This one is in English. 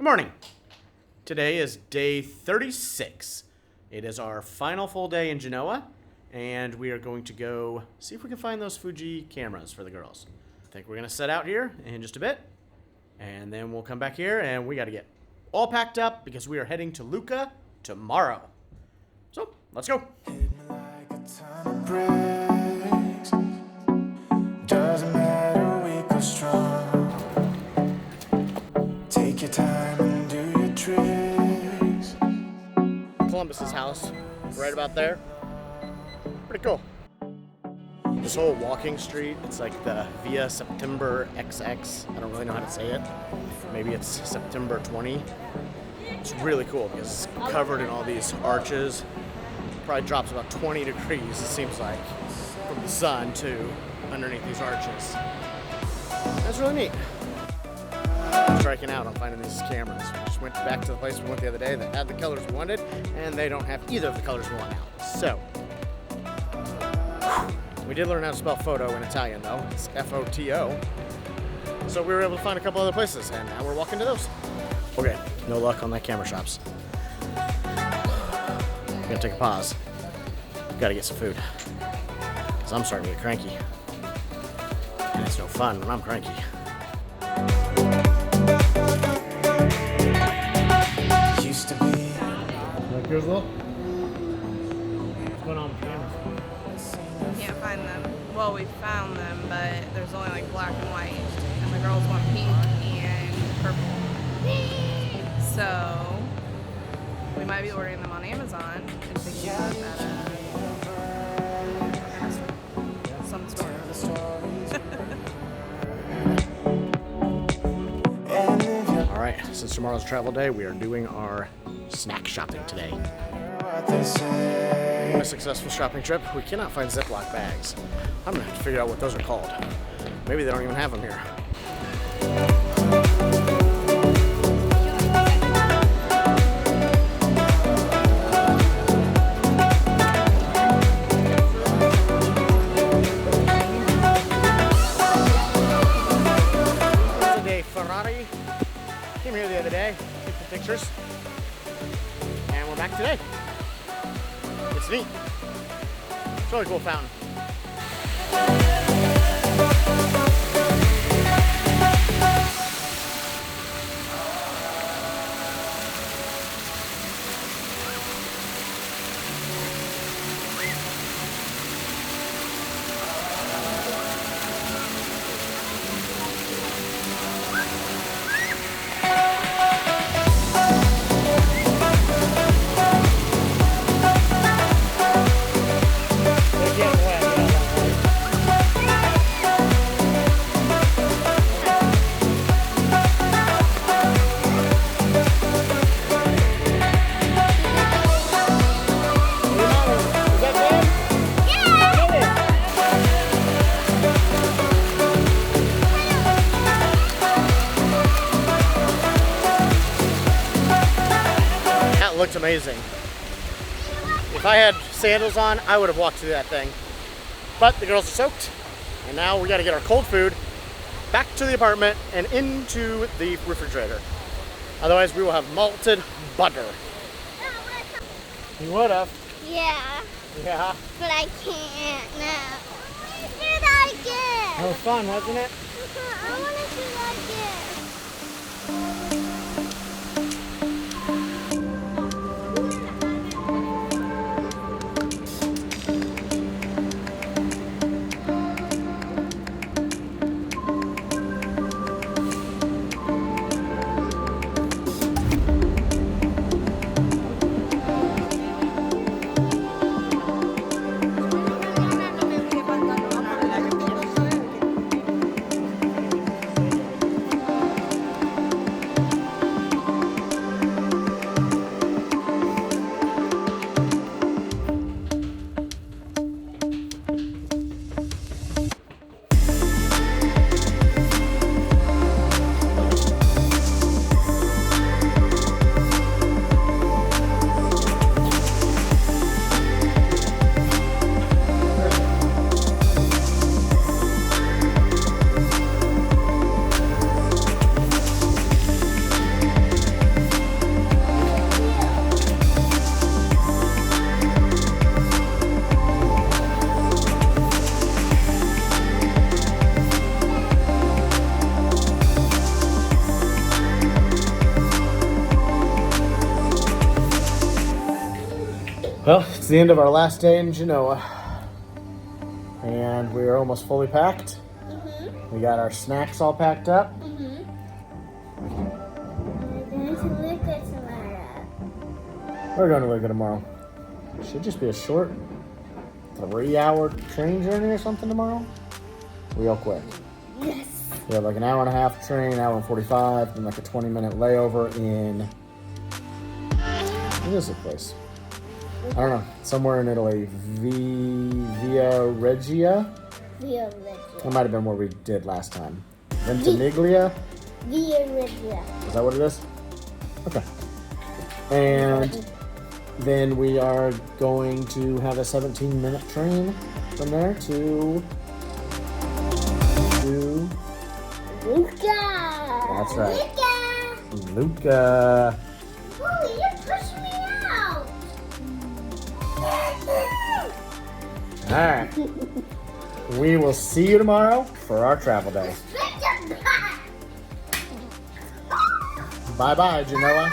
Good morning. Today is day 36. It is our final full day in Genoa, and we are going to go see if we can find those Fuji cameras for the girls. I think we're going to set out here in just a bit, and then we'll come back here, and we got to get all packed up because we are heading to Lucca tomorrow. So, let's go. Doesn't matter, we go strong. Take your time and do your tricks. Columbus's house, right about there. Pretty cool. This whole walking street, it's like the Via September XX. I don't really know how to say it. Maybe it's September 20. It's really cool because it's covered in all these arches. Probably drops about 20 degrees, it seems like, from the sun to underneath these arches. That's really neat. I'm striking out on finding these cameras. We just went back to the place we went the other day that had the colors we wanted, and they don't have either of the colors we want now. So, we did learn how to spell photo in Italian though. It's F-O-T-O. So we were able to find a couple other places, and now we're walking to those. Okay, no luck on that camera shops. I'm gonna take a pause. Gotta get some food. Because I'm starting to get cranky. And it's no fun when I'm cranky. Used to be. Like yours, Will? What's going on with cameras? Can't find them. Well, we found them, but there's only like black and white. And the girls want pink and purple. So, we might be ordering them on Amazon and picking them at some store. Alright, since tomorrow's travel day, we are doing our snack shopping today. On a successful shopping trip, we cannot find Ziploc bags. I'm gonna have to figure out what those are called. Maybe they don't even have them here. Came here the other day, took some pictures, and we're back today. It's neat. It's a really cool fountain. Looked amazing. If I had sandals on, I would have walked through that thing. But the girls are soaked, and now we got to get our cold food back to the apartment and into the refrigerator. Otherwise, we will have malted butter. You would have. Yeah. Yeah. But I can't now. Do that again. That was fun, wasn't it? I want to do that again. Well, it's the end of our last day in Genoa. And we're almost fully packed. We got our snacks all packed up. We're going to Lucca tomorrow. We're going to Lucca tomorrow. Should just be a short 3-hour train journey or something tomorrow. Real quick. Yes. We have like an hour and a half train, an hour and 45, and like a 20-minute layover in... What is the place? I don't know. Somewhere in Italy. Via Regia? Via Regia. That might have been where we did last time. Ventimiglia? Via Regia. Is that what it is? Okay. And then we are going to have a 17-minute train from there to Lucca. That's right. Lucca. Lucca. Holy, you're pushing me out. All right. We will see you tomorrow for our travel day. Bye-bye, Genoa.